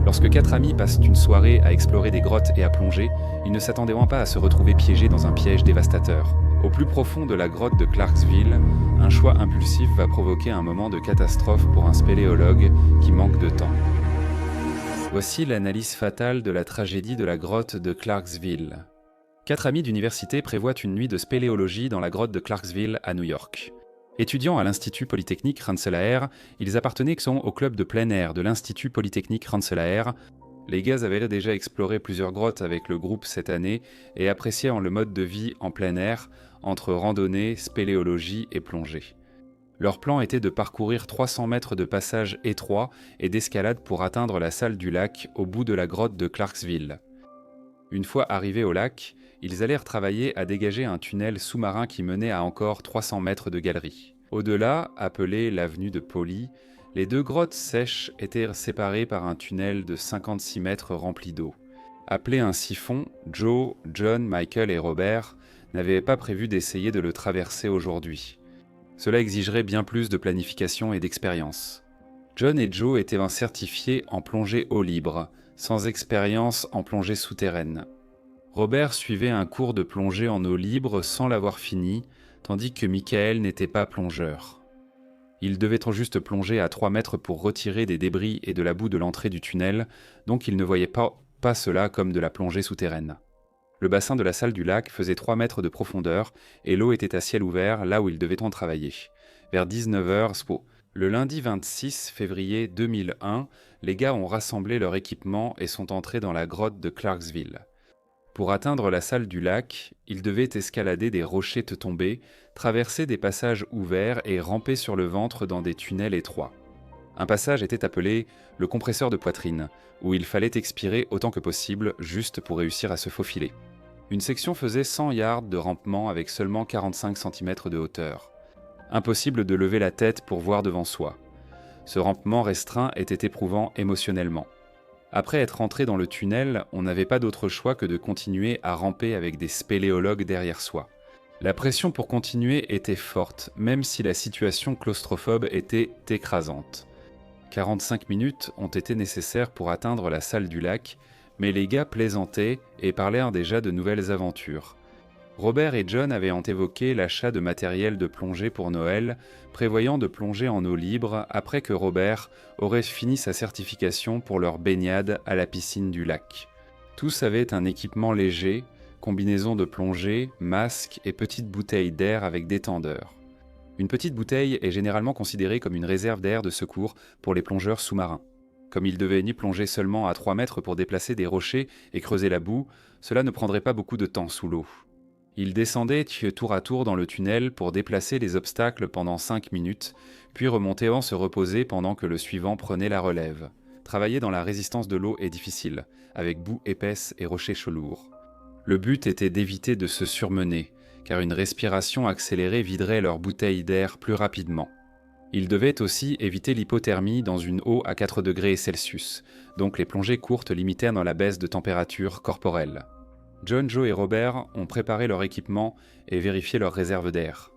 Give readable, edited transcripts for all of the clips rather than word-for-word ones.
Lorsque quatre amis passent une soirée à explorer des grottes et à plonger, ils ne s'attendaient pas à se retrouver piégés dans un piège dévastateur. Au plus profond de la grotte de Clarksville, un choix impulsif va provoquer un moment de catastrophe pour un spéléologue qui manque de temps. Voici l'analyse fatale de la tragédie de la grotte de Clarksville. Quatre amis d'université prévoient une nuit de spéléologie dans la grotte de Clarksville à New York. Étudiants à l'Institut Polytechnique Rensselaer, ils appartenaient au club de plein air de l'Institut Polytechnique Rensselaer. Les gars avaient déjà exploré plusieurs grottes avec le groupe cette année et appréciaient le mode de vie en plein air, entre randonnée, spéléologie et plongée. Leur plan était de parcourir 300 mètres de passages étroits et d'escalade pour atteindre la salle du lac au bout de la grotte de Clarksville. Une fois arrivés au lac, ils allèrent travailler à dégager un tunnel sous-marin qui menait à encore 300 mètres de galerie. Au-delà, appelée l'avenue de Poly, les deux grottes sèches étaient séparées par un tunnel de 56 mètres rempli d'eau. Appelé un siphon, Joe, John, Michael et Robert n'avaient pas prévu d'essayer de le traverser aujourd'hui. Cela exigerait bien plus de planification et d'expérience. John et Joe étaient certifiés en plongée eau libre, sans expérience en plongée souterraine. Robert suivait un cours de plongée en eau libre sans l'avoir fini, tandis que Michael n'était pas plongeur. Il devait juste plonger à 3 mètres pour retirer des débris et de la boue de l'entrée du tunnel, donc il ne voyait pas cela comme de la plongée souterraine. Le bassin de la salle du lac faisait 3 mètres de profondeur et l'eau était à ciel ouvert là où ils devaient travailler. Vers 19h, le lundi 26 février 2001, les gars ont rassemblé leur équipement et sont entrés dans la grotte de Clarksville. Pour atteindre la salle du lac, ils devaient escalader des rochers tombés, traverser des passages ouverts et ramper sur le ventre dans des tunnels étroits. Un passage était appelé le compresseur de poitrine, où il fallait expirer autant que possible juste pour réussir à se faufiler. Une section faisait 100 yards de rampement avec seulement 45 cm de hauteur. Impossible de lever la tête pour voir devant soi. Ce rampement restreint était éprouvant émotionnellement. Après être entré dans le tunnel, on n'avait pas d'autre choix que de continuer à ramper avec des spéléologues derrière soi. La pression pour continuer était forte, même si la situation claustrophobe était écrasante. 45 minutes ont été nécessaires pour atteindre la salle du lac, mais les gars plaisantaient et parlèrent déjà de nouvelles aventures. Robert et John avaient évoqué l'achat de matériel de plongée pour Noël, prévoyant de plonger en eau libre après que Robert aurait fini sa certification pour leur baignade à la piscine du lac. Tous avaient un équipement léger, combinaison de plongée, masque et petite bouteille d'air avec détendeur. Une petite bouteille est généralement considérée comme une réserve d'air de secours pour les plongeurs sous-marins. Comme ils devaient plonger seulement à 3 mètres pour déplacer des rochers et creuser la boue, cela ne prendrait pas beaucoup de temps sous l'eau. Ils descendaient tour à tour dans le tunnel pour déplacer les obstacles pendant 5 minutes, puis remontaient se reposer pendant que le suivant prenait la relève. Travailler dans la résistance de l'eau est difficile, avec boue épaisse et rochers lourds. Le but était d'éviter de se surmener, car une respiration accélérée viderait leur bouteille d'air plus rapidement. Ils devaient aussi éviter l'hypothermie dans une eau à 4 degrés Celsius, donc les plongées courtes limitèrent dans la baisse de température corporelle. John, Joe et Robert ont préparé leur équipement et vérifié leurs réserves d'air.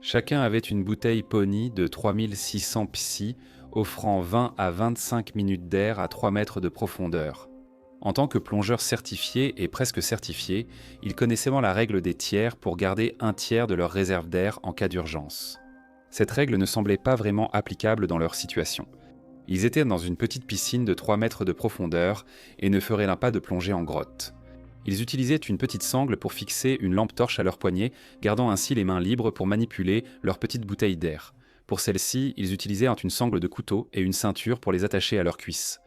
Chacun avait une bouteille Pony de 3600 psi, offrant 20 à 25 minutes d'air à 3 mètres de profondeur. En tant que plongeurs certifiés et presque certifiés, ils connaissaient la règle des tiers pour garder un tiers de leur réserve d'air en cas d'urgence. Cette règle ne semblait pas vraiment applicable dans leur situation. Ils étaient dans une petite piscine de 3 mètres de profondeur et ne feraient pas de plongée en grotte. Ils utilisaient une petite sangle pour fixer une lampe torche à leur poignet, gardant ainsi les mains libres pour manipuler leur petite bouteille d'air. Pour celle-ci, ils utilisaient une sangle de couteau et une ceinture pour les attacher à leurs cuisses.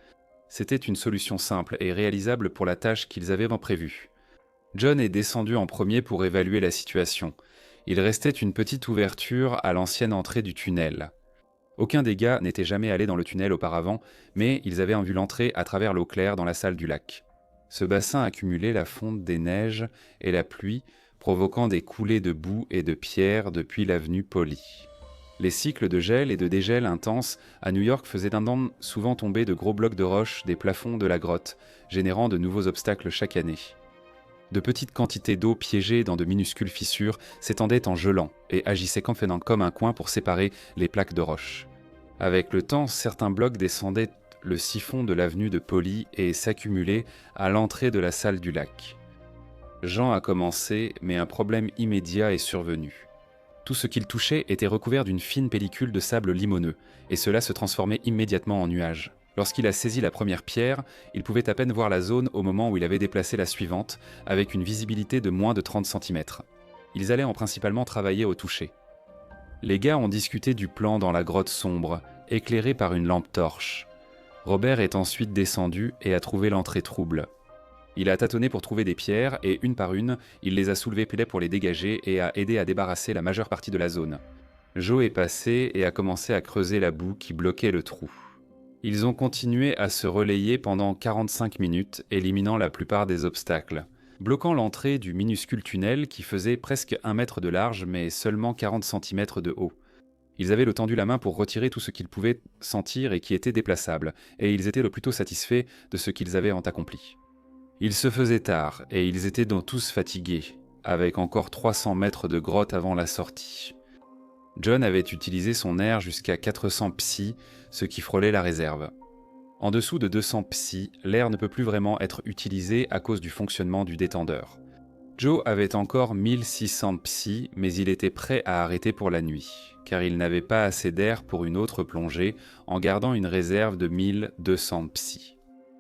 C'était une solution simple et réalisable pour la tâche qu'ils avaient prévue. John est descendu en premier pour évaluer la situation. Il restait une petite ouverture à l'ancienne entrée du tunnel. Aucun des gars n'était jamais allé dans le tunnel auparavant, mais ils avaient vu l'entrée à travers l'eau claire dans la salle du lac. Ce bassin accumulait la fonte des neiges et la pluie, provoquant des coulées de boue et de pierres depuis l'avenue Poly. Les cycles de gel et de dégel intenses à New York faisaient souvent tomber de gros blocs de roche des plafonds de la grotte, générant de nouveaux obstacles chaque année. De petites quantités d'eau piégées dans de minuscules fissures s'étendaient en gelant et agissaient comme un coin pour séparer les plaques de roche. Avec le temps, certains blocs descendaient le siphon de l'avenue de Poly et s'accumuler à l'entrée de la salle du lac. Jean a commencé, mais un problème immédiat est survenu. Tout ce qu'il touchait était recouvert d'une fine pellicule de sable limoneux, et cela se transformait immédiatement en nuages. Lorsqu'il a saisi la première pierre, il pouvait à peine voir la zone au moment où il avait déplacé la suivante, avec une visibilité de moins de 30 cm. Ils allaient principalement travailler au toucher. Les gars ont discuté du plan dans la grotte sombre, éclairée par une lampe torche. Robert est ensuite descendu et a trouvé l'entrée trouble. Il a tâtonné pour trouver des pierres et, une par une, il les a soulevées pour les dégager et a aidé à débarrasser la majeure partie de la zone. Joe est passé et a commencé à creuser la boue qui bloquait le trou. Ils ont continué à se relayer pendant 45 minutes, éliminant la plupart des obstacles, bloquant l'entrée du minuscule tunnel qui faisait presque 1 mètre de large mais seulement 40 cm de haut. Ils avaient tendu la main pour retirer tout ce qu'ils pouvaient sentir et qui était déplaçable, et ils étaient le plutôt satisfaits de ce qu'ils avaient accompli. Il se faisait tard, et ils étaient donc tous fatigués, avec encore 300 mètres de grotte avant la sortie. John avait utilisé son air jusqu'à 400 psi, ce qui frôlait la réserve. En dessous de 200 psi, l'air ne peut plus vraiment être utilisé à cause du fonctionnement du détendeur. Joe avait encore 1600 psi, mais il était prêt à arrêter pour la nuit, car il n'avait pas assez d'air pour une autre plongée, en gardant une réserve de 1200 psi.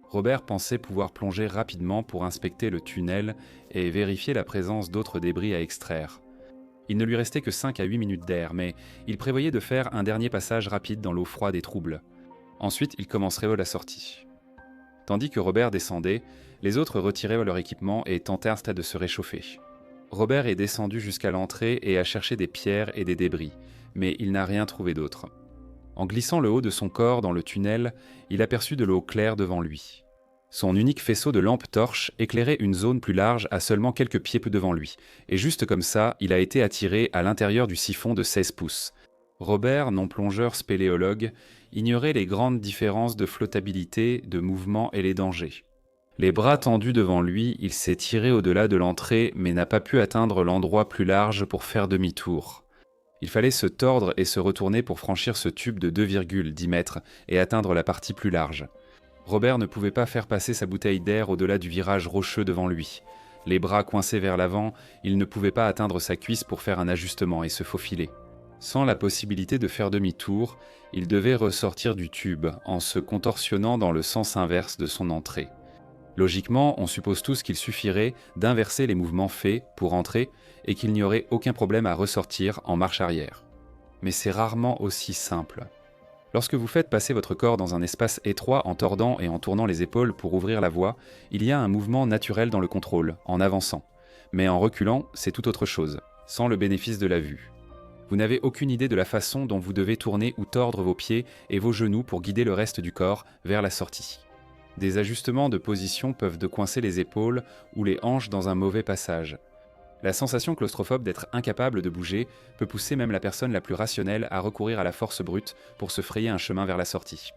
Robert pensait pouvoir plonger rapidement pour inspecter le tunnel et vérifier la présence d'autres débris à extraire. Il ne lui restait que 5 à 8 minutes d'air, mais il prévoyait de faire un dernier passage rapide dans l'eau froide et trouble. Ensuite, il commencerait la sortie. Tandis que Robert descendait, les autres retiraient leur équipement et tentèrent de se réchauffer. Robert est descendu jusqu'à l'entrée et a cherché des pierres et des débris, mais il n'a rien trouvé d'autre. En glissant le haut de son corps dans le tunnel, il aperçut de l'eau claire devant lui. Son unique faisceau de lampe torche éclairait une zone plus large à seulement quelques pieds devant lui, et juste comme ça, il a été attiré à l'intérieur du siphon de 16 pouces. Robert, non-plongeur spéléologue, ignorait les grandes différences de flottabilité, de mouvement et les dangers. Les bras tendus devant lui, il s'est tiré au-delà de l'entrée mais n'a pas pu atteindre l'endroit plus large pour faire demi-tour. Il fallait se tordre et se retourner pour franchir ce tube de 2,10 mètres et atteindre la partie plus large. Robert ne pouvait pas faire passer sa bouteille d'air au-delà du virage rocheux devant lui. Les bras coincés vers l'avant, il ne pouvait pas atteindre sa cuisse pour faire un ajustement et se faufiler. Sans la possibilité de faire demi-tour, il devait ressortir du tube en se contorsionnant dans le sens inverse de son entrée. Logiquement, on suppose tous qu'il suffirait d'inverser les mouvements faits pour entrer et qu'il n'y aurait aucun problème à ressortir en marche arrière. Mais c'est rarement aussi simple. Lorsque vous faites passer votre corps dans un espace étroit en tordant et en tournant les épaules pour ouvrir la voie, il y a un mouvement naturel dans le contrôle, en avançant. Mais en reculant, c'est tout autre chose, sans le bénéfice de la vue. Vous n'avez aucune idée de la façon dont vous devez tourner ou tordre vos pieds et vos genoux pour guider le reste du corps vers la sortie. Des ajustements de position peuvent coincer les épaules ou les hanches dans un mauvais passage. La sensation claustrophobe d'être incapable de bouger peut pousser même la personne la plus rationnelle à recourir à la force brute pour se frayer un chemin vers la sortie.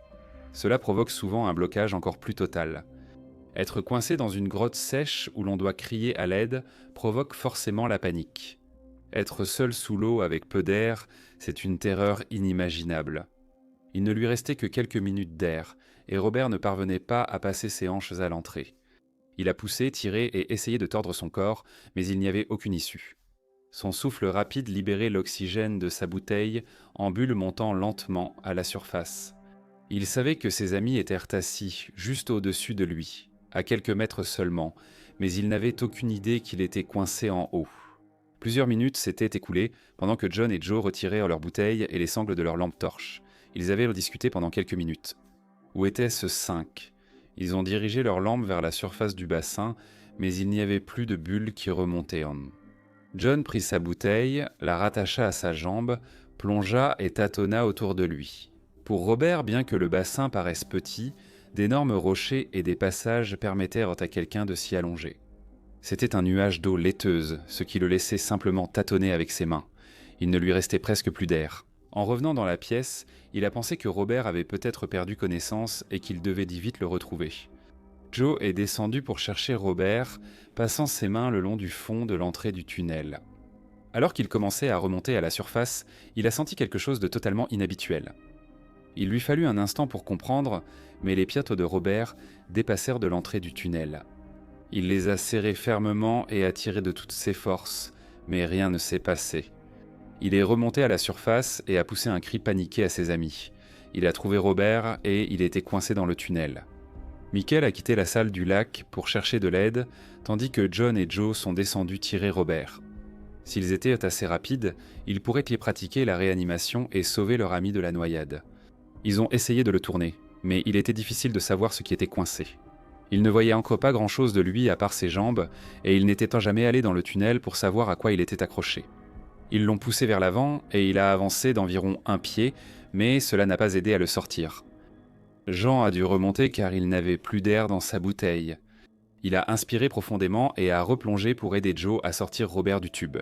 Cela provoque souvent un blocage encore plus total. Être coincé dans une grotte sèche où l'on doit crier à l'aide provoque forcément la panique. Être seul sous l'eau avec peu d'air, c'est une terreur inimaginable. Il ne lui restait que quelques minutes d'air, et Robert ne parvenait pas à passer ses hanches à l'entrée. Il a poussé, tiré et essayé de tordre son corps, mais il n'y avait aucune issue. Son souffle rapide libérait l'oxygène de sa bouteille en bulles montant lentement à la surface. Il savait que ses amis étaient assis juste au-dessus de lui, à quelques mètres seulement, mais il n'avait aucune idée qu'il était coincé en haut. Plusieurs minutes s'étaient écoulées pendant que John et Joe retiraient leurs bouteilles et les sangles de leurs lampes torches. Ils avaient discuté pendant quelques minutes. Où étaient ce 5 ? Ils ont dirigé leurs lampes vers la surface du bassin, mais il n'y avait plus de bulles qui remontaient. John prit sa bouteille, la rattacha à sa jambe, plongea et tâtonna autour de lui. Pour Robert, bien que le bassin paraisse petit, d'énormes rochers et des passages permettèrent à quelqu'un de s'y allonger. C'était un nuage d'eau laiteuse, ce qui le laissait simplement tâtonner avec ses mains. Il ne lui restait presque plus d'air. En revenant dans la pièce, il a pensé que Robert avait peut-être perdu connaissance et qu'il devait vite le retrouver. Joe est descendu pour chercher Robert, passant ses mains le long du fond de l'entrée du tunnel. Alors qu'il commençait à remonter à la surface, il a senti quelque chose de totalement inhabituel. Il lui fallut un instant pour comprendre, mais les piatos de Robert dépassèrent de l'entrée du tunnel. Il les a serrés fermement et a tiré de toutes ses forces, mais rien ne s'est passé. Il est remonté à la surface et a poussé un cri paniqué à ses amis. Il a trouvé Robert et il était coincé dans le tunnel. Michael a quitté la salle du lac pour chercher de l'aide, tandis que John et Joe sont descendus tirer Robert. S'ils étaient assez rapides, ils pourraient y pratiquer la réanimation et sauver leur ami de la noyade. Ils ont essayé de le tourner, mais il était difficile de savoir ce qui était coincé. Ils ne voyaient encore pas grand-chose de lui à part ses jambes, et ils n'étaient jamais allés dans le tunnel pour savoir à quoi il était accroché. Ils l'ont poussé vers l'avant et il a avancé d'environ 1 pied, mais cela n'a pas aidé à le sortir. Jean a dû remonter car il n'avait plus d'air dans sa bouteille. Il a inspiré profondément et a replongé pour aider Joe à sortir Robert du tube.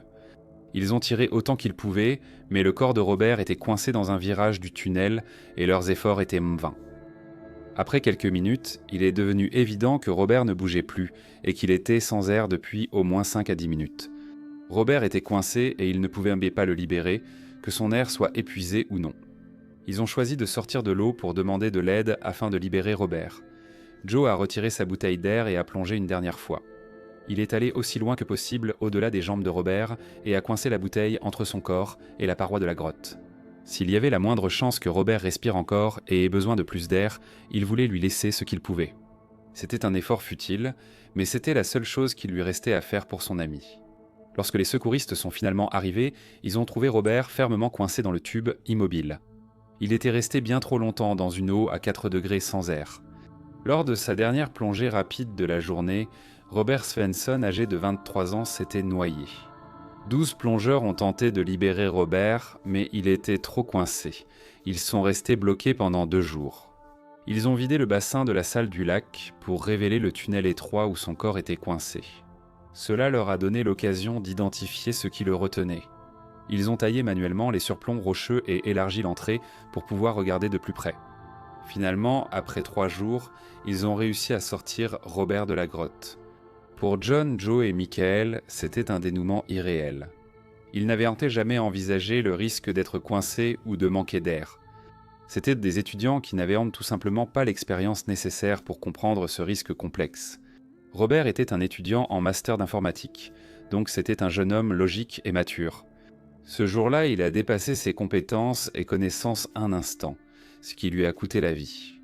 Ils ont tiré autant qu'ils pouvaient, mais le corps de Robert était coincé dans un virage du tunnel et leurs efforts étaient vains. Après quelques minutes, il est devenu évident que Robert ne bougeait plus et qu'il était sans air depuis au moins 5 à 10 minutes. Robert était coincé et ils ne pouvaient pas le libérer, que son air soit épuisé ou non. Ils ont choisi de sortir de l'eau pour demander de l'aide afin de libérer Robert. Joe a retiré sa bouteille d'air et a plongé une dernière fois. Il est allé aussi loin que possible au-delà des jambes de Robert et a coincé la bouteille entre son corps et la paroi de la grotte. S'il y avait la moindre chance que Robert respire encore et ait besoin de plus d'air, il voulait lui laisser ce qu'il pouvait. C'était un effort futile, mais c'était la seule chose qui lui restait à faire pour son ami. Lorsque les secouristes sont finalement arrivés, ils ont trouvé Robert fermement coincé dans le tube, immobile. Il était resté bien trop longtemps dans une eau à 4 degrés sans air. Lors de sa dernière plongée rapide de la journée, Robert Svensson, âgé de 23 ans, s'était noyé. 12 plongeurs ont tenté de libérer Robert, mais il était trop coincé. Ils sont restés bloqués pendant 2 jours. Ils ont vidé le bassin de la salle du lac pour révéler le tunnel étroit où son corps était coincé. Cela leur a donné l'occasion d'identifier ce qui le retenait. Ils ont taillé manuellement les surplombs rocheux et élargi l'entrée pour pouvoir regarder de plus près. Finalement, après 3 jours, ils ont réussi à sortir Robert de la grotte. Pour John, Joe et Michael, c'était un dénouement irréel. Ils n'avaient jamais envisagé le risque d'être coincés ou de manquer d'air. C'étaient des étudiants qui n'avaient tout simplement pas l'expérience nécessaire pour comprendre ce risque complexe. Robert était un étudiant en master d'informatique, donc c'était un jeune homme logique et mature. Ce jour-là, il a dépassé ses compétences et connaissances un instant, ce qui lui a coûté la vie.